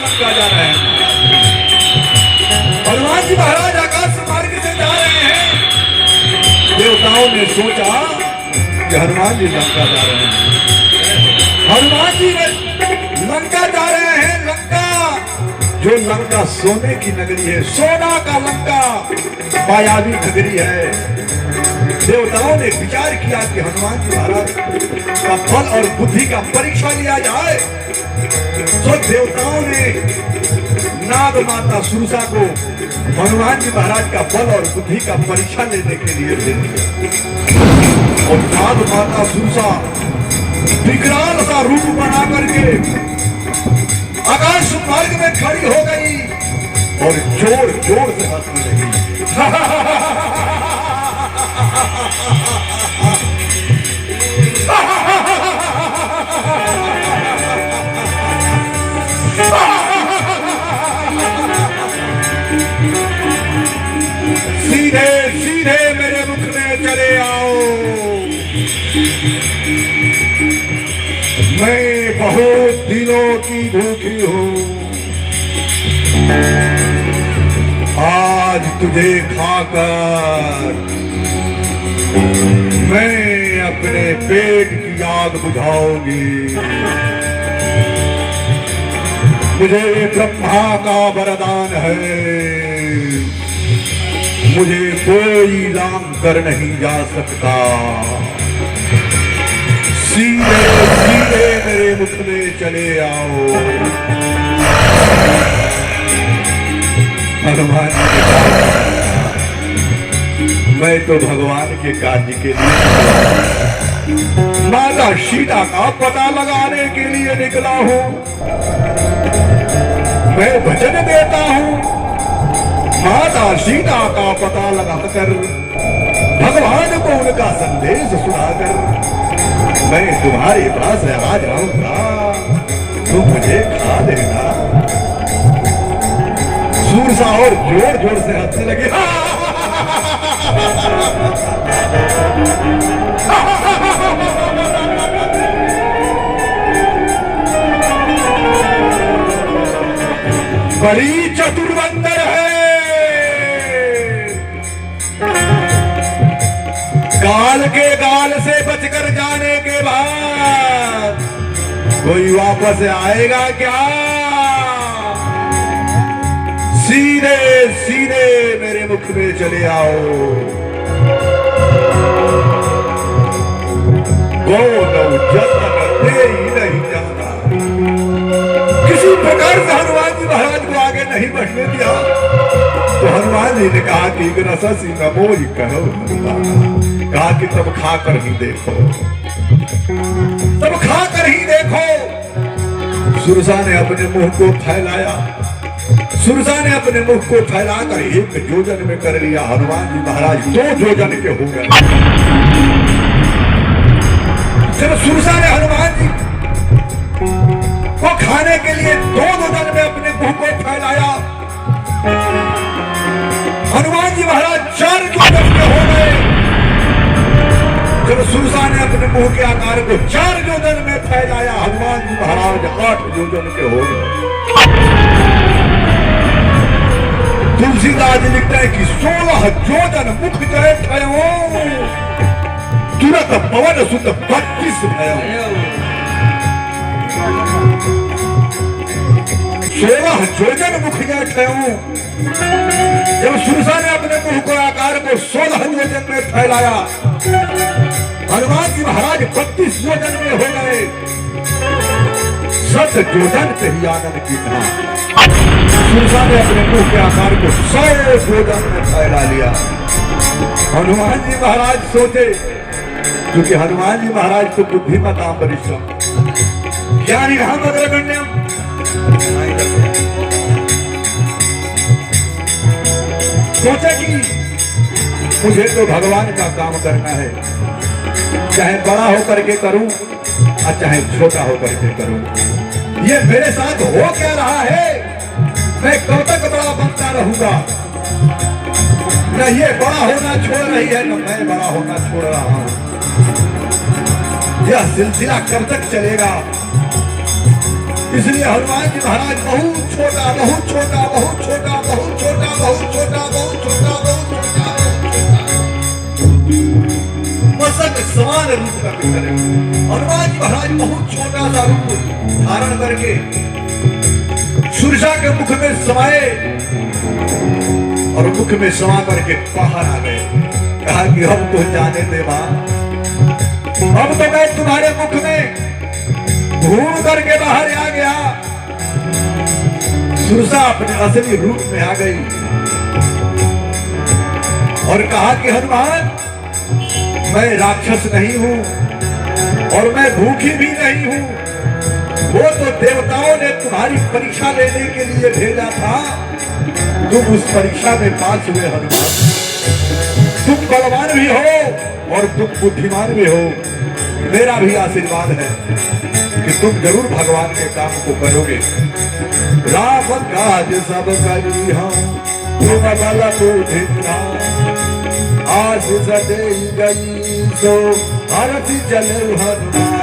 लंका जा रहे हैं। हनुमान जी महाराज आकाश मार्ग से जा रहे हैं। देवताओं ने सोचा कि हनुमान जी लंका जा रहे हैं। हनुमान जी लंका जा रहे हैं। लंका, जो लंका सोने की नगरी है, सोना का लंका, मायावी नगरी है। देवताओं ने विचार किया कि हनुमान जी महाराज का बल और बुद्धि का परीक्षा लिया जाए। तो देवताओं ने नाग माता सुरसा को हनुमान जी महाराज का बल और बुद्धि का परीक्षा लेने के लिए दे दिया। और नाग माता सुरसा विकराल सा रूप बना करके आकाश मार्ग में खड़ी हो गई और जोर जोर से हंसने लगी। सीधे सीधे मेरे मुख में चले आओ। मैं बहुत दिनों की भूखी हूं। आज तुझे खाकर मैं अपने पेट की आग बुझाऊंगी। मुझे ब्रह्मा का वरदान है, मुझे कोई लांग कर नहीं जा सकता। सीधे सीधे मेरे मुख में चले आओ। हनुमान जी ने कहा, मैं तो भगवान के कार्य के लिए माता सीता का पता लगाने के लिए निकला हूं। मैं वचन देता हूं, माता सीता का पता लगाकर भगवान को उनका संदेश सुनाकर मैं तुम्हारे पास आ जाऊंगा। तुम मुझे खा लेना। सुरसा और जोर जोर से हंसने लगे। बड़ी चतुर बंदर है। गाल के गाल से बचकर जाने के बाद कोई वापस आएगा क्या? सीधे सीधे मेरे मुख में चले आओ। जब दे ही नहीं जाता। किसी प्रकार से हनुमान जी महाराज को आगे नहीं बढ़ने दिया। तो हनुमान जी ने कहा कि ग्रससी नमोई करो। कहा कि तब खाकर ही देखो, तब खाकर ही देखो। सुरसा ने अपने मुंह को फैलाया। सुरसा ने अपने मुख को फैलाकर एक योजन में कर लिया। हनुमान जी महाराज 2 योजन के हो गए। जब सुरसा ने हनुमान जी को खाने के लिए 2 योजन में अपने मुंह को फैलाया, हनुमान जी महाराज 4 योजन के हो गए। जब सुरसा ने अपने मुंह के आकार को 4 योजन में फैलाया, हनुमान जी महाराज 8 योजन के हो गए। तुलसीदास जी लिखते हैं कि 16 योजन मुख जय भयो, तुरंत पवन सुत 32 भयो। 16 योजन मुख जय भयो। जब सुरसा ने अपने मुंह को आकार को 16 योजन में फैलाया, हनुमान जी महाराज 32 योजन में हो गए। 7 योजन से ही आनंद की कहा। सुरसा ने अपने मुंह के आकार को 100 योजन में फैला लिया। हनुमान जी महाराज सोचे, क्योंकि हनुमान जी महाराज तो बुद्धिमताम वरिष्ठम ज्ञानी राम अग्रगण्यम, सोचा कि मुझे तो भगवान का काम करना है, चाहे बड़ा होकर के करूं और चाहे छोटा होकर के करूं। ये मेरे साथ हो क्या रहा है? मैं कब तक बड़ा बनता रहूंगा? न ये बड़ा होना छोड़ रही है, न मैं बड़ा होना छोड़ रहा हूं। यह सिलसिला कब तक चलेगा? इसलिए हनुमान जी महाराज बहुत छोटा बहुत छोटा बहुत छोटा बहुत छोटा बहुत छोटा बहुत छोटा बहुत छोटा मस्तक समान रूप का करें। हनुमान जी महाराज बहुत छोटा सा रूप धारण करके सुरसा के मुख में समाये और मुख में समा करके बाहर आ गए। कहा कि हम तो जाने दे मां, अब तो मैं तुम्हारे मुख में घूम करके बाहर आ गया। सुरसा अपने असली रूप में आ गई और कहा कि हनुमान, मैं राक्षस नहीं हूं और मैं भूखी भी नहीं हूं। वो तो देवताओं ने तुम्हारी परीक्षा लेने के लिए भेजा था, तुम उस परीक्षा में पास हुए हनुमान। तुम बलवान भी हो और तुम बुद्धिमान भी हो। मेरा भी आशीर्वाद है कि तुम जरूर भगवान के काम को करोगे। राम काज सब करी हम तुम बल बुद्धि आशीष दे गई सो हरति चले हनुमान।